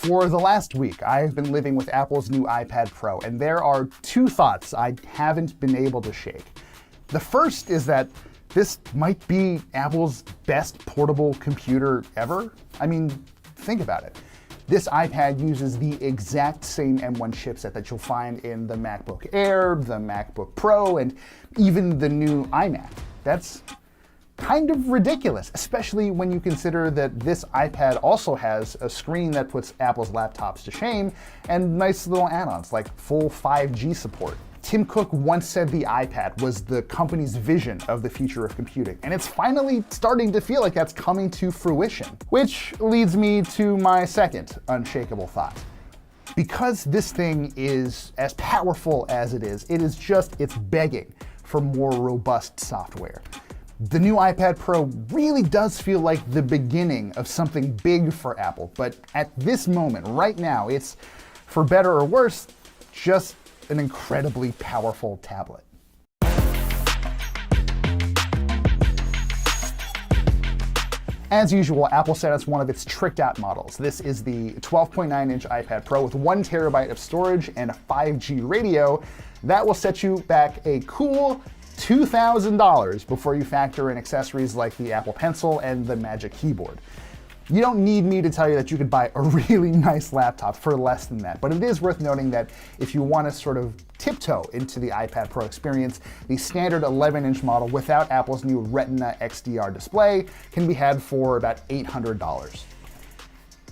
For the last week, I've been living with Apple's new iPad Pro, and there are two thoughts I haven't been able to shake. The first is that this might be Apple's best portable computer ever. I mean, think about it. This iPad uses the exact same M1 chipset that you'll find in the MacBook Air, the MacBook Pro, and even the new iMac. That's kind of ridiculous, especially when you consider that this iPad also has a screen that puts Apple's laptops to shame and nice little add-ons like full 5G support. Tim Cook once said the iPad was the company's vision of the future of computing, and it's finally starting to feel like that's coming to fruition. Which leads me to my second unshakable thought. Because this thing is as powerful as it's begging for more robust software. The new iPad Pro really does feel like the beginning of something big for Apple, but at this moment, right now, it's, for better or worse, just an incredibly powerful tablet. As usual, Apple sent us one of its tricked out models. This is the 12.9-inch iPad Pro with 1 terabyte of storage and a 5G radio. That will set you back a cool $2,000 before you factor in accessories like the Apple Pencil and the Magic Keyboard. You don't need me to tell you that you could buy a really nice laptop for less than that, but it is worth noting that if you want to sort of tiptoe into the iPad Pro experience, the standard 11-inch model without Apple's new Retina XDR display can be had for about $800.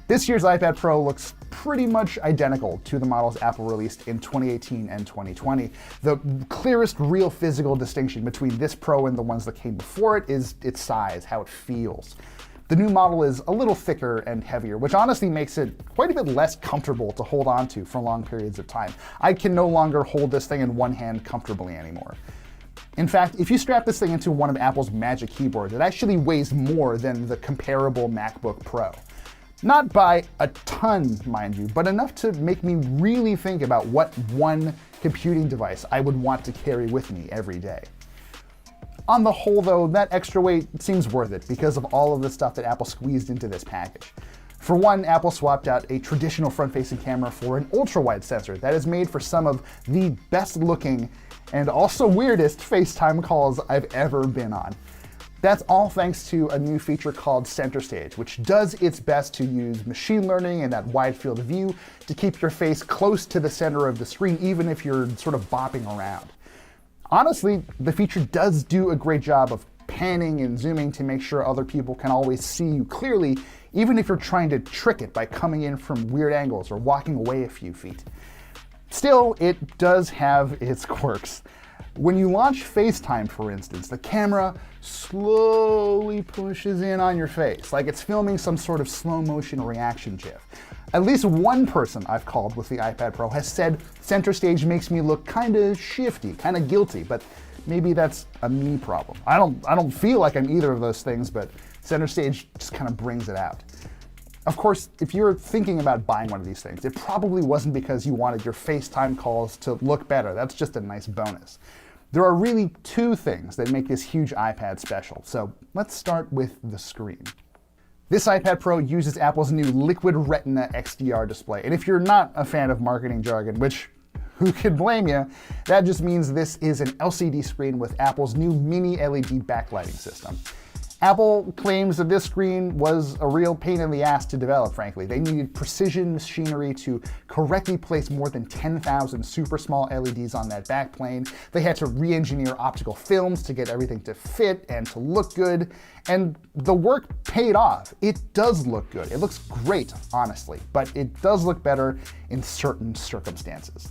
This year's iPad Pro looks pretty much identical to the models Apple released in 2018 and 2020. The clearest real physical distinction between this Pro and the ones that came before it is its size, how it feels. The new model is a little thicker and heavier, which honestly makes it quite a bit less comfortable to hold on to for long periods of time. I can no longer hold this thing in one hand comfortably anymore. In fact, if you strap this thing into one of Apple's Magic Keyboards, it actually weighs more than the comparable MacBook Pro. Not by a ton, mind you, but enough to make me really think about what one computing device I would want to carry with me every day. On the whole, though, that extra weight seems worth it because of all of the stuff that Apple squeezed into this package. For one, Apple swapped out a traditional front-facing camera for an ultra-wide sensor that is made for some of the best-looking and also weirdest FaceTime calls I've ever been on. That's all thanks to a new feature called Center Stage, which does its best to use machine learning and that wide field of view to keep your face close to the center of the screen, even if you're sort of bopping around. Honestly, the feature does do a great job of panning and zooming to make sure other people can always see you clearly, even if you're trying to trick it by coming in from weird angles or walking away a few feet. Still, it does have its quirks. When you launch FaceTime, for instance, the camera slowly pushes in on your face, like it's filming some sort of slow motion reaction GIF. At least one person I've called with the iPad Pro has said Center Stage makes me look kind of shifty, kind of guilty, but maybe that's a me problem. I don't feel like I'm either of those things, but Center Stage just kind of brings it out. Of course, if you're thinking about buying one of these things, it probably wasn't because you wanted your FaceTime calls to look better. That's just a nice bonus. There are really two things that make this huge iPad special, so let's start with the screen. This iPad Pro uses Apple's new Liquid Retina XDR display, and if you're not a fan of marketing jargon, which who could blame you, that just means this is an LCD screen with Apple's new mini LED backlighting system. Apple claims that this screen was a real pain in the ass to develop, frankly. They needed precision machinery to correctly place more than 10,000 super small LEDs on that backplane. They had to re-engineer optical films to get everything to fit and to look good. And the work paid off. It does look good. It looks great, honestly, but it does look better in certain circumstances.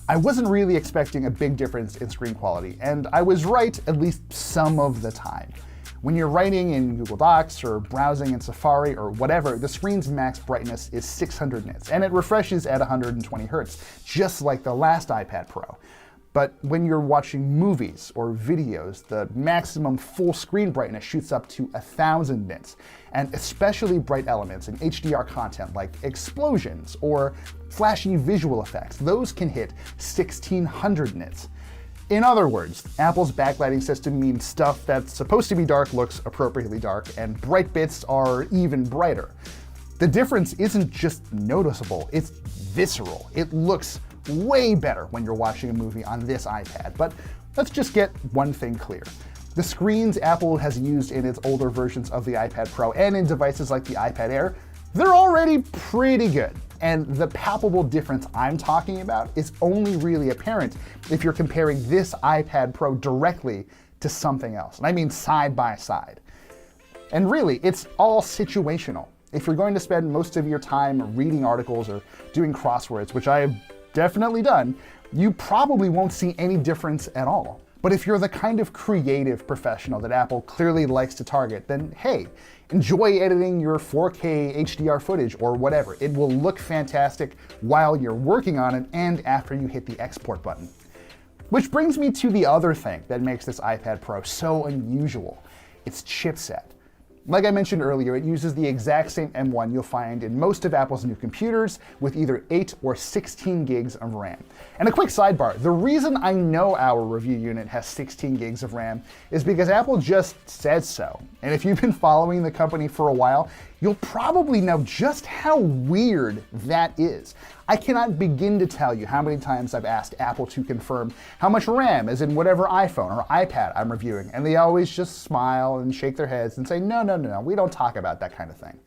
I wasn't really expecting a big difference in screen quality, and I was right at least some of the time. When you're writing in Google Docs or browsing in Safari or whatever, the screen's max brightness is 600 nits, and it refreshes at 120 Hertz, just like the last iPad Pro. But when you're watching movies or videos, the maximum full screen brightness shoots up to 1000 nits, and especially bright elements in HDR content like explosions or flashy visual effects, those can hit 1600 nits. In other words, Apple's backlighting system means stuff that's supposed to be dark looks appropriately dark, and bright bits are even brighter. The difference isn't just noticeable, it's visceral. It looks way better when you're watching a movie on this iPad, but let's just get one thing clear. The screens Apple has used in its older versions of the iPad Pro and in devices like the iPad Air, they're already pretty good. And the palpable difference I'm talking about is only really apparent if you're comparing this iPad Pro directly to something else. And I mean side by side. And really, it's all situational. If you're going to spend most of your time reading articles or doing crosswords, which I have definitely done, you probably won't see any difference at all. But if you're the kind of creative professional that Apple clearly likes to target, then hey, enjoy editing your 4K HDR footage or whatever. It will look fantastic while you're working on it and after you hit the export button. Which brings me to the other thing that makes this iPad Pro so unusual, its chipset. Like I mentioned earlier, it uses the exact same M1 you'll find in most of Apple's new computers with either 8 or 16 gigs of RAM. And a quick sidebar, the reason I know our review unit has 16 gigs of RAM is because Apple just said so. And if you've been following the company for a while, you'll probably know just how weird that is. I cannot begin to tell you how many times I've asked Apple to confirm how much RAM is in whatever iPhone or iPad I'm reviewing, and they always just smile and shake their heads and say, no, we don't talk about that kind of thing.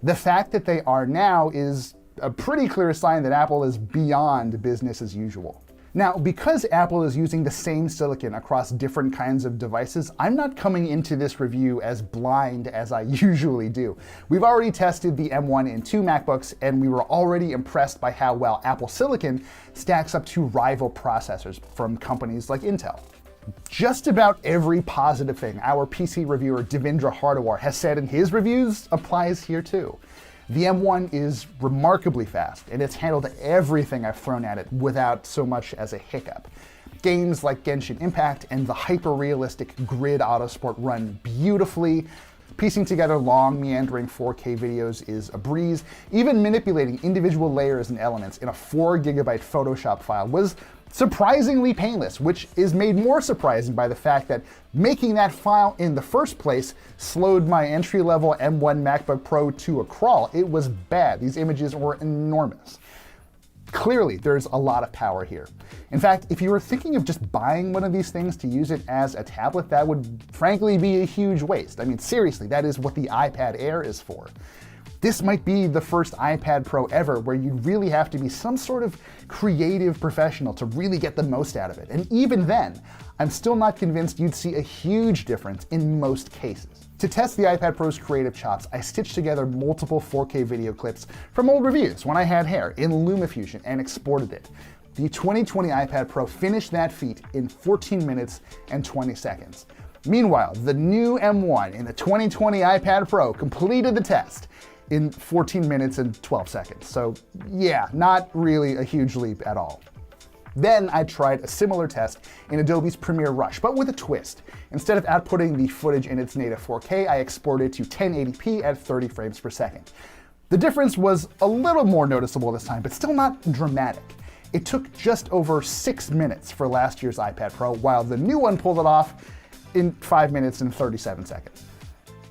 The fact that they are now is a pretty clear sign that Apple is beyond business as usual. Now, because Apple is using the same silicon across different kinds of devices, I'm not coming into this review as blind as I usually do. We've already tested the M1 in 2 MacBooks, and we were already impressed by how well Apple Silicon stacks up to rival processors from companies like Intel. Just about every positive thing our PC reviewer Devendra Hardawar has said in his reviews applies here too. The M1 is remarkably fast, and it's handled everything I've thrown at it without so much as a hiccup. Games like Genshin Impact and the hyper-realistic Grid Autosport run beautifully. Piecing together long, meandering 4K videos is a breeze. Even manipulating individual layers and elements in a 4 GB Photoshop file was surprisingly painless, which is made more surprising by the fact that making that file in the first place slowed my entry-level M1 MacBook Pro to a crawl. It was bad. These images were enormous. Clearly, there's a lot of power here. In fact, if you were thinking of just buying one of these things to use it as a tablet, that would frankly be a huge waste. I mean, seriously, that is what the iPad Air is for. This might be the first iPad Pro ever where you really have to be some sort of creative professional to really get the most out of it. And even then, I'm still not convinced you'd see a huge difference in most cases. To test the iPad Pro's creative chops, I stitched together multiple 4K video clips from old reviews when I had hair in LumaFusion and exported it. The 2020 iPad Pro finished that feat in 14 minutes and 20 seconds. Meanwhile, the new M1 in the 2020 iPad Pro completed the test in 14 minutes and 12 seconds. So yeah, not really a huge leap at all. Then I tried a similar test in Adobe's Premiere Rush, but with a twist. Instead of outputting the footage in its native 4K, I exported to 1080p at 30 frames per second. The difference was a little more noticeable this time, but still not dramatic. It took just over 6 minutes for last year's iPad Pro, while the new one pulled it off in 5 minutes and 37 seconds.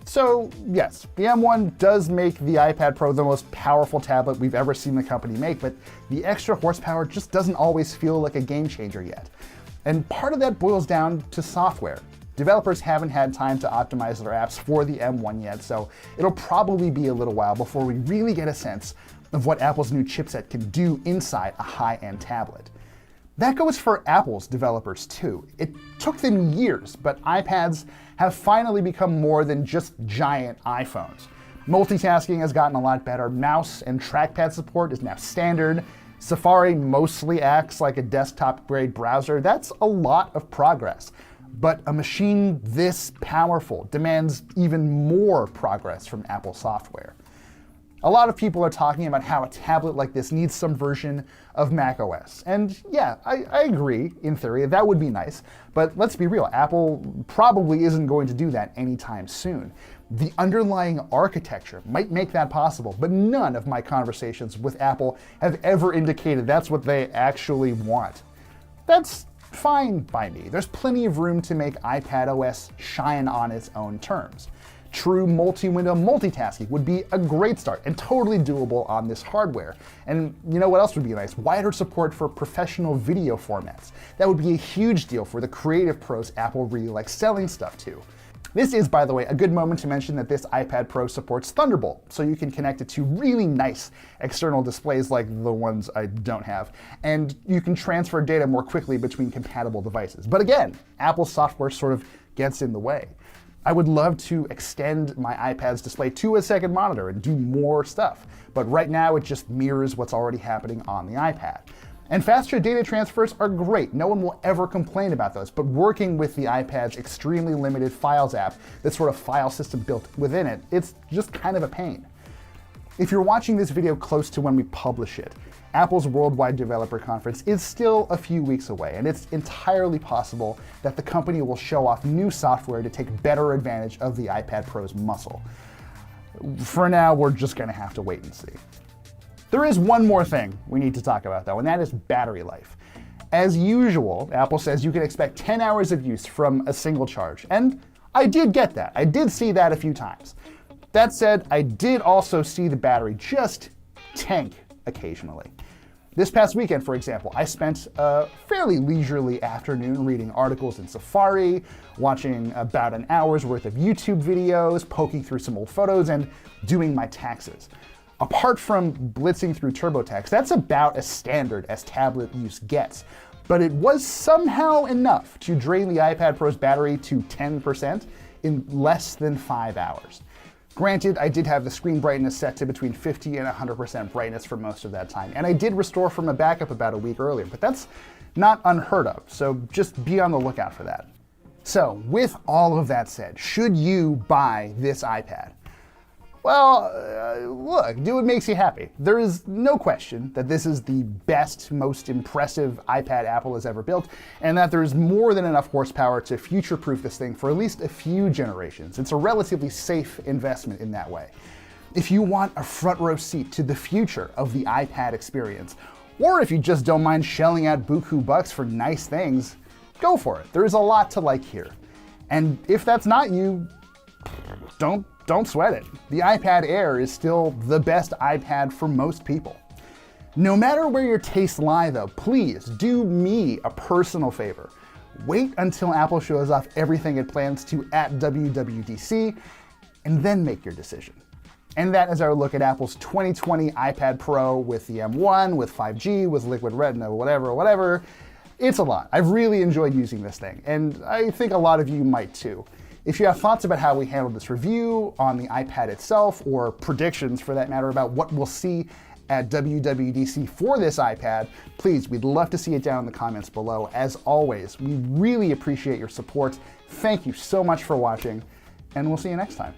So yes, the M1 does make the iPad Pro the most powerful tablet we've ever seen the company make, but the extra horsepower just doesn't always feel like a game changer yet. And part of that boils down to software. Developers haven't had time to optimize their apps for the M1 yet, so it'll probably be a little while before we really get a sense of what Apple's new chipset can do inside a high-end tablet. That goes for Apple's developers too. It took them years, but iPads have finally become more than just giant iPhones. Multitasking has gotten a lot better. Mouse and trackpad support is now standard. Safari mostly acts like a desktop-grade browser. That's a lot of progress. But a machine this powerful demands even more progress from Apple software. A lot of people are talking about how a tablet like this needs some version of macOS. And yeah, I agree, in theory, that would be nice. But let's be real, Apple probably isn't going to do that anytime soon. The underlying architecture might make that possible, but none of my conversations with Apple have ever indicated that's what they actually want. That's fine by me. There's plenty of room to make iPadOS shine on its own terms. True multi-window multitasking would be a great start and totally doable on this hardware. And you know what else would be nice? Wider support for professional video formats. That would be a huge deal for the creative pros Apple really likes selling stuff to. This is, by the way, a good moment to mention that this iPad Pro supports Thunderbolt, so you can connect it to really nice external displays like the ones I don't have, and you can transfer data more quickly between compatible devices. But again, Apple's software sort of gets in the way. I would love to extend my iPad's display to a second monitor and do more stuff, but right now it just mirrors what's already happening on the iPad. And faster data transfers are great. No one will ever complain about those, but working with the iPad's extremely limited Files app, that sort of file system built within it, it's just kind of a pain. If you're watching this video close to when we publish it, Apple's Worldwide Developer Conference is still a few weeks away, and it's entirely possible that the company will show off new software to take better advantage of the iPad Pro's muscle. For now, we're just gonna have to wait and see. There is one more thing we need to talk about though, and that is battery life. As usual, Apple says you can expect 10 hours of use from a single charge, and I did get that. I did see that a few times. That said, I did also see the battery just tank occasionally. This past weekend, for example, I spent a fairly leisurely afternoon reading articles in Safari, watching about an hour's worth of YouTube videos, poking through some old photos, and doing my taxes. Apart from blitzing through TurboTax, that's about as standard as tablet use gets. But it was somehow enough to drain the iPad Pro's battery to 10% in less than 5 hours. Granted, I did have the screen brightness set to between 50 and 100% brightness for most of that time, and I did restore from a backup about a week earlier, but that's not unheard of, so just be on the lookout for that. So, with all of that said, should you buy this iPad? Well, look, do what makes you happy. There is no question that this is the best, most impressive iPad Apple has ever built, and that there's more than enough horsepower to future-proof this thing for at least a few generations. It's a relatively safe investment in that way. If you want a front-row seat to the future of the iPad experience, or if you just don't mind shelling out buku bucks for nice things, go for it. There is a lot to like here. And if that's not you, don't sweat it. The iPad Air is still the best iPad for most people. No matter where your tastes lie though, please do me a personal favor. Wait until Apple shows off everything it plans to at WWDC, and then make your decision. And that is our look at Apple's 2020 iPad Pro with the M1, with 5G, with Liquid Retina, whatever. It's a lot. I've really enjoyed using this thing, and I think a lot of you might too. If you have thoughts about how we handled this review on the iPad itself, or predictions for that matter about what we'll see at WWDC for this iPad, please, we'd love to see it down in the comments below. As always, we really appreciate your support. Thank you so much for watching, and we'll see you next time.